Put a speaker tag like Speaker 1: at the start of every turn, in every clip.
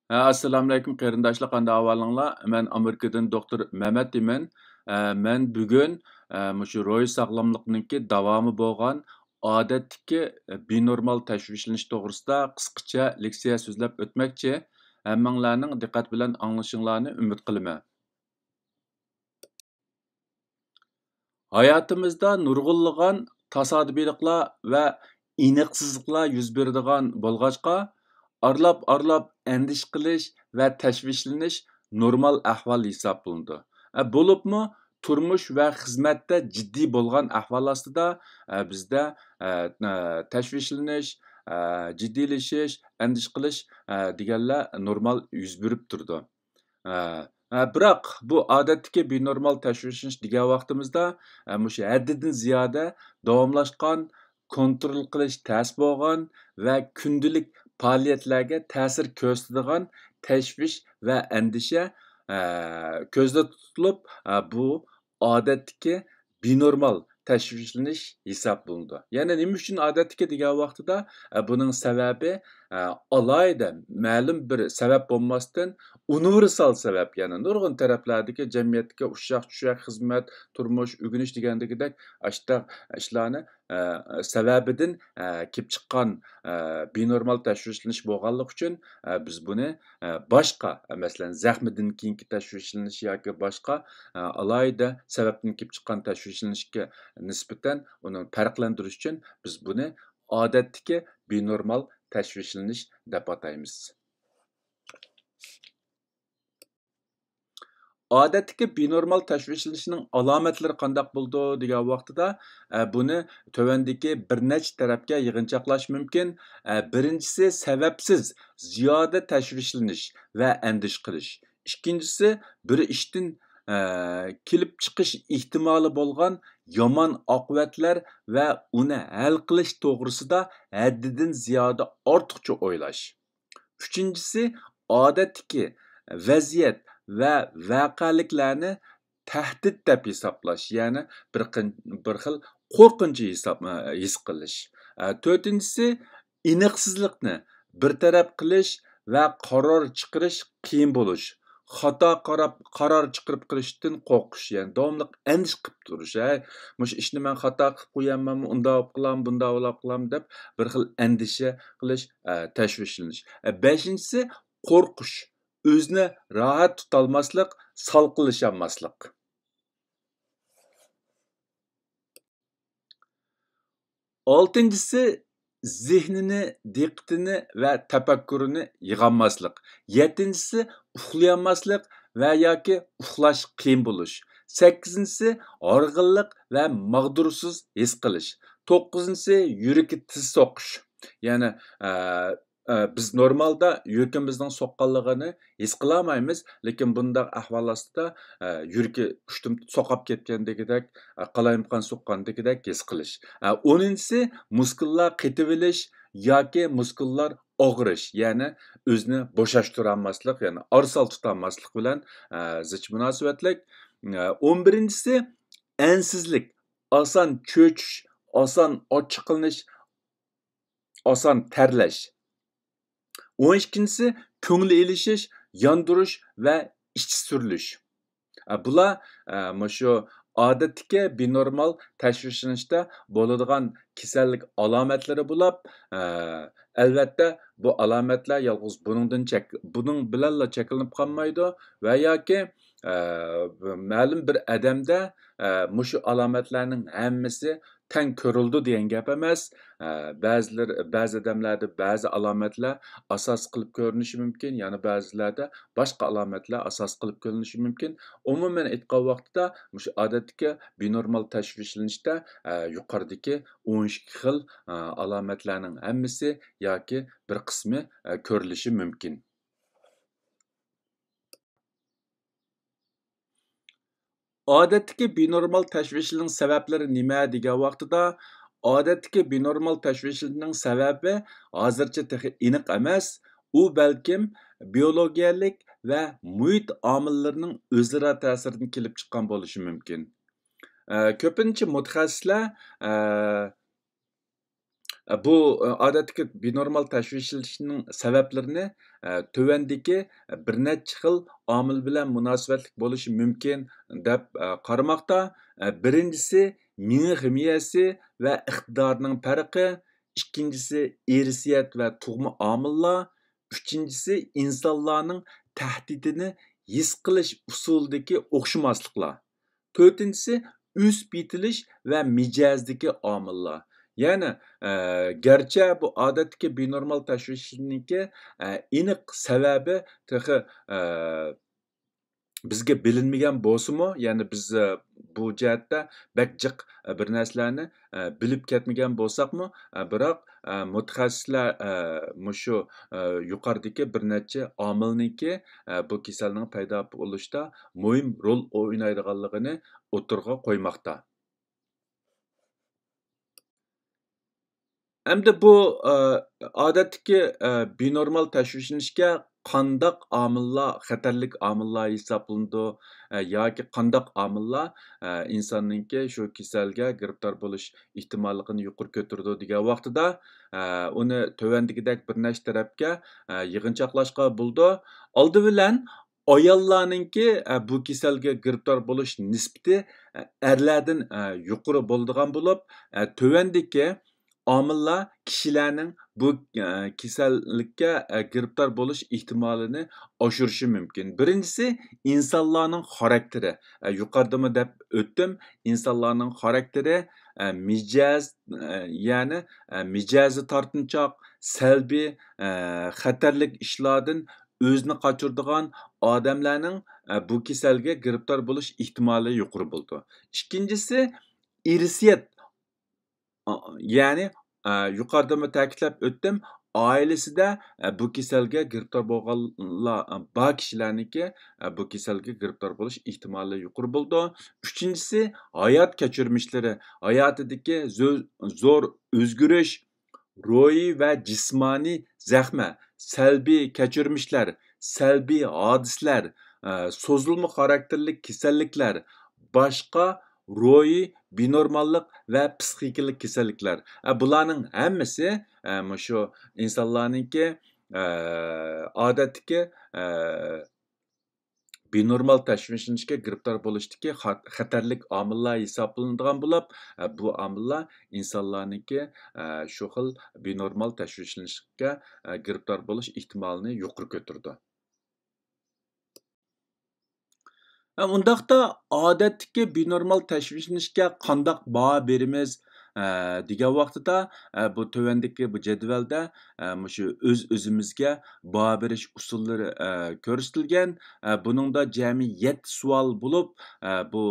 Speaker 1: Assalamu alaykum qarindoshlar, qanday ahvolinglar? Men Amerikadan doktor Mehmet deyman. Men bugun mushu ro'y sog'lomlikniki davomi bo'lgan odatdagi binormal tashvishlanish to'g'risida qisqacha leksiya so'zlab o'tmoqchi. Hammanglarning diqqat bilan anglashinglarni umid qilaman. Hayotimizda nurg'unlagan tasodifiyliklar va aniqsizliklar yuz beradigan bo'lg'achqa, arlab andish qilish va tashvishlanish normal ahvol hisoblanadi. Bo'libmi turmush va xizmatda jiddiy bo'lgan ahvol ostida bizda tashvishlanish, jiddiylashish, andish qilish deganlar normal yuz berib turdi. Biroq bu odatdagi benormal tashvishlanish degan vaqtimizda mushu haddidan ziyoda davomlashgan, kontrol qilish tez bo'lgan va kundalik faoliyatlarga ta'sir ko'rsatadigan tashvish va andisha ko'zda tutilib, bu odatdagi benormal tashvishlanish hisoblanadi. Yana nima uchun odatdagi degan vaqtida buning sababi alohida ma'lum bir sabab bo'lmasdan universal sabab, ya'ni nurg'un taraflardagi jamiyatga ushshaq-tushshaq xizmat, turmush, o'g'inish degandagidek ashta ishlarni sababidan kelib chiqqan benormal tashvishlanish bo'lganligi uchun biz buni boshqa, masalan, zaxmidan keyingi tashvishlanish yoki boshqa alohida sababdan kelib chiqqan tashvishlanishga nisbatan uni farqlantirish uchun biz buni odatdagi benormal tashvishlanish deb ataymiz. Odatdagi benormal tashvishlanishning alomatlari qandaq bo'ldi degan vaqtida buni tövəndəki bir neçə tarafga yig'inchoqlash mumkin. Birinchisi sababsiz ziyoda tashvishlanish va andish qilish. Ikkinchisi bir ishdan kelib chiqish ehtimoli bo'lgan yomon oqibatlar va uni hal qilish to'g'risida haddidan ziyoda ortiqcha o'ylash. Uchinchisi odatdagi vaziyat va voqeliklarni tahdid deb hisoblash, ya'ni bir xil qo'rqinch his qilish. To'rtinchisi aniqsizlikni bartaraf qilish va qaror chiqarish qiyin bo'lish. Xato qaror chiqarib qilishdan qo'rqish, ya'ni davomli andish qilib turish. Mush ishni men xato qilib qo'yammanmi, undaq qilam, bundaq qilam deb bir xil andisha qilish, tashvishlanish. Beshinchisi qo'rqish. O'zini rahat tutolmaslik, salqinlasholmaslik. Oltinchisi zihnini, diqqatini va tafakkurini yig'olmaslik. Yettinchisi uxlayolmaslik va yoki uxlash qiyin bo'lish. Sakkizinchisi horg'inlik va mag'dursiz his qilish. To'qqizinchisi yuragi tez soqish. Ya'ni biz normalda yuragimizning soqqanligini his qilolmaymiz, lekin bundaq ahvol ostida yuragi kuchtim soqab ketgandagidek, qalayimqon soqqandagidek his qilish. 10-si muskullar qetibilish yoki muskullar og'rish, ya'ni o'zini bo'shashtirib olmaslik, ya'ni arsal tutolmaslik bilan zich munosabatlik. 11-si ansizlik, oson cho'chish, oson ochiqlanish, oson terlash. 12-si ko'ngli ilishish, yondirish va ichki surilish. Bular shu odatdagi benormal tashvishlanishda bo'ladigan kasallik alomatlari bo'lib, albatta bu alomatlar yolg'iz buning bilanla cheklanib qolmaydi va yoki ma'lum bir odamda mushu alomatlarning hammasi teng ko'rildi degan gap emas. Ba'zi odamlarda ba'zi alomatlar asos qilib ko'rinishi mumkin, yana ba'zilarda boshqa alomatlar asos qilib ko'rinishi mumkin. Umuman aytgan vaqtida mushu odatdagi benormal tashvishlanishda yuqoridagi 12 xil alomatlarning hammasi yoki bir qismi ko'rilishi mumkin. Odatdagi benormal tashvishlanishning sabablari nima degan vaqtida odatdagi benormal tashvishlanishning sababi hozircha aniq emas. U balkim biologiyalik va muhit omillarining o'zaro ta'siridan kelib chiqqan bo'lishi mumkin. Ko'pincha mutaxassislar Bu odatdagi binormal tashvishlanishning sabablarini tövəndəki bir neçə xil omil bilan munosabatlik bo'lishi mumkin deb qaramoqda. Birincisi miya ximiyasi va iqtidorning farqi, ikkinchisi irsiyat va tug'ma omillar, uchinchisi insonlarning tahdidini his qilish usulidagi o'xshamasliklar, to'rtinchisi o'z bitilish va mijozdagi omillar. Yani gerçi bu odatdagi binormal tashvishninki aniq sababi texi bizga bilinmagan bo'lsa-mu, ya'ni biz bu jihatda bak jiq bir narsalarni bilib ketmagan bo'lsak-mu, biroq mutaxassislar mushu yuqoridagi bir necha omilniki bu kasalning paydo bo'lishda muhim rol o'ynaydiganligini o'tirg'a qo'ymoqda. Endi bu odatdagi binormal tashvishlanishga qandaq omillar, xatarlik omillar hisoblanadi yoki qandaq omillar insonninki shu kasalga giribtor bo'lish ehtimolligini yuqori ko'taradi degan vaqtida uni tövəndagidek bir nechta tarafga yig'inchoqlashga bo'ldi. Oldi bilan ayollarninki bu kasalga giribtor bo'lish nisbati erlardan yuqori bo'ladigan bo'lib, tövəndagi omillar kishilarning bu kasallikka giribtor bo'lish ehtimolini oshirishi mumkin. Birinchisi insonlarning xarakteri. Yuqoridami deb o'tdim, insonlarning xarakteri mijoz, ya'ni mijozi tortinchoq, salbiy, xatarlik ishlardan o'zini qochiradigan odamlarning bu kasalga giribtor bo'lish ehtimoli yuqori bo'ldi. Ikkinchisi irsiyat. Yani yuqoridami ta'kidlab o'tdim, oilasida bu kasalga giribtor bo'lganlar bor kishilarniki bu kasalga giribtor bo'lish ehtimoli yuqori bo'ldi. Uchinchisi hayot kechirmishlari, hayotidagi zo'r o'zgarish, ruhiy va jismoniy zaxma, salbiy kechirmishlar, salbiy hodislar, so'zilma xarakterli kasalliklar, boshqa ruhiy binormallik va psixikalik kasalliklar. Bularning hammasi shu insonlarningki odatdagi binormal tashvishlanishga giribtor bo'lishdagi xatarlik omillar hisoblanadigan bo'lib, bu omillar insonlarningki shu xil binormal tashvishlanishga giribtor bo'lish ehtimolini yuqori ko'tardi. Undaqda odatdagi binormal tashvishlanishga qandaq baho beramiz degan vaqtida bu tövəndəki bu jadvalda mushu o'zimizga baho berish usullari ko'rsatilgan. Buningda jami 7 savol bo'lib, bu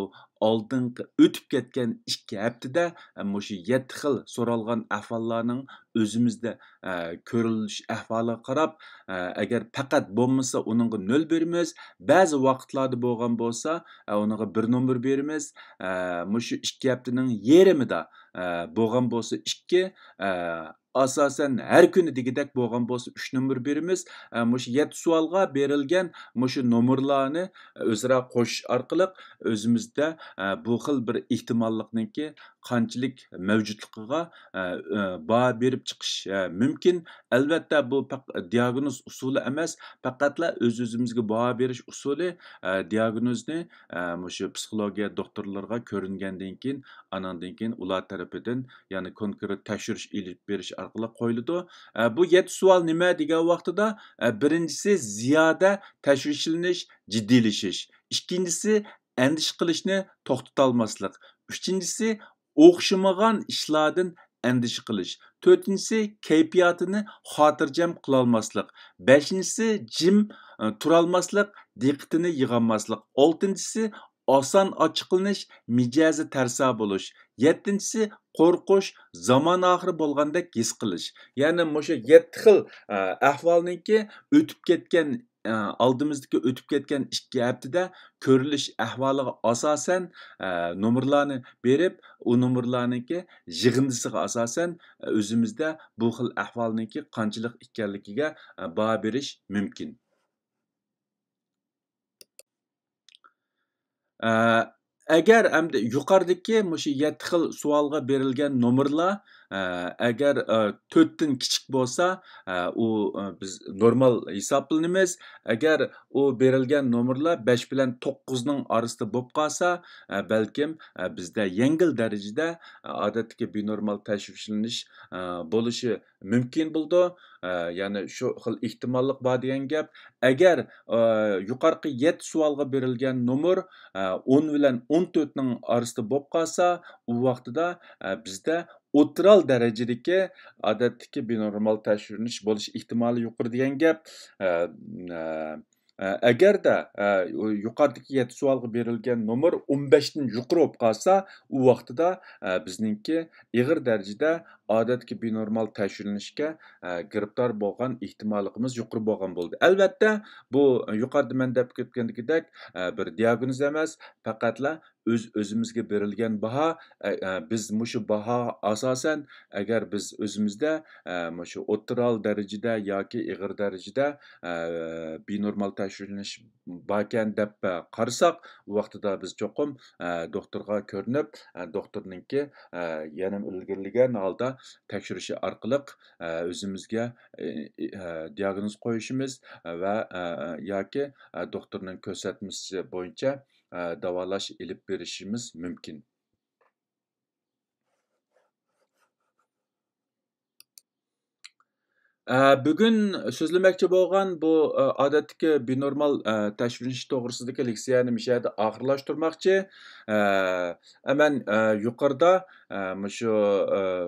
Speaker 1: oldingi o'tib ketgan 2 haftada mushu 7 xil so'ralgan ahvollarning o'zimizda ko'rilish ahvoliga qarab, agar faqat bo'lmasa uningga 0 beramiz, ba'zi vaqtlarda bo'lgan bo'lsa, uningga 1 nomer beramiz. Mushu 2 haftaning yarımida bo'lgan bo'lsa 2, asosan har kuni degidek bo'lgan bo'lsa 3 nomer beramiz. Mushu 7 savolga berilgan mushu nomerlarni o'zaro qo'shish orqali o'zimizda bu xil bir ehtimollikniki qanchalik mavjudligiga baho berib chiqish mumkin. Albatta bu diagnoz usuli emas, faqatla o'z-o'zimizga baho berish usuli. Diagnozni mushu psixologiya doktorlarga ko'ringandan keyin, anandan keyin ular tarafidan ya'ni konkret tekshirish ilib berish orqali qo'yiladi. Bu 7 savol nima degan vaqtida birinchisi ziyoda tashvishlanish, jiddiylashish. Ikkinchisi endish qilishni to'xtata olmaslik. Uchinchisi o'xshamagan ishlardan endish qilish. To'rtinchisi kayfiyatini xotirjam qila olmaslik. Beshinchisi jim tura olmaslik, diqqatini yig'olmaslik. Oltinchisi oson ochiqlanish, mijozi tarso bo'lish. Yettinchisi qo'rqish, zamon oxiri bo'lgandek his qilish. Ya'ni o'sha 7 xil ahvolniki o'tib ketgan oldimizdagi o'tib ketgan 2 haftada ko'rilish ahvoliga asosan nomerlarni berib, u nomerlarniki yig'indisiga asosan o'zimizda bu xil ahvolniki qanchalik ekanligiga baho berish mumkin. Agar endi yuqoridagi mushu 7 xil savolga berilgan nomerlar agar 4 dan kichik bo'lsa, u biz normal hisoblanamiz. Agar u berilgan nomerlar 5 bilan 9 ning orasida bo'lib qolsa, balkim bizda yengil darajada odatdagi binormal tashvishlanish bo'lishi mumkin bo'ldi. Ya'ni shu xil ehtimollik bor degan gap. Agar yuqorqi 7 savolga berilgan nomer 10 bilan 14 ning orasida bo'lib qolsa, u vaqtida bizda o'tiral darajadagi odatdagi binormal tashvinish bo'lish ehtimoli yuqori degan gap. Agarda yuqoridagi 7 savolga berilgan nomer 15 dan yuqori bo'lib qolsa, u vaqtida bizningki ig'ir darajada odatdagi binormal tashvilinishga giribtor bo'lgan ehtimolligimiz yuqori bo'lgan bo'ldi. Albatta, bu yuqorida men deb ketgandagidek bir diagnoz emas, faqatla o'zimizga berilgan baho. Biz mushu baho asosan agar biz o'zimizda mushu o'tiral darajada yoki ig'ir darajada binormal tashvilish borkan deb qarasak, u vaqtida biz cho'qim doktorga ko'rinib, doktorninki yana ilgirlagan holda tekshirishi orqali o'zimizga diagnoz qo'yishimiz va yoki doktorning ko'rsatmasi bo'yicha davolash ilib berishimiz mumkin. Bugun so'zlamoqchi bo'lgan bu odatdagi binormal tashvinish to'g'risidagi leksiyani shu yerda oxirlashtirmoqchi. Men yuqorida shu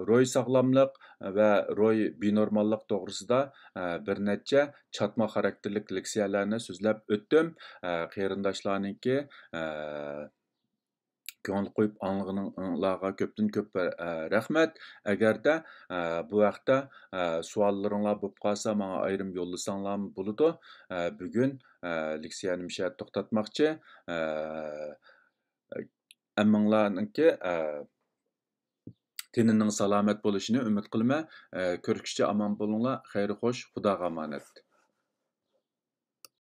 Speaker 1: ro'y sog'lomlik va ro'y binormallik to'g'risida bir necha chatma xarakterlik leksiyalarni so'zlab o'tdim. Qarindoshlarningki ko'ngil qo'yib anglag'anlarga ko'pdan ko'p rahmat. Agarda bu vaqtda savollaringlar bo'lib qolsa, menga ayrim yo'llasanglar bo'ladi. Bugun leksiyani shu yerda to'xtatmoqchi. Hammanglarningki tenining salomat bo'lishini umid qilaman. Ko'rishguncha omon bo'linglar. Xayr xo'sh, Xudoga omonat.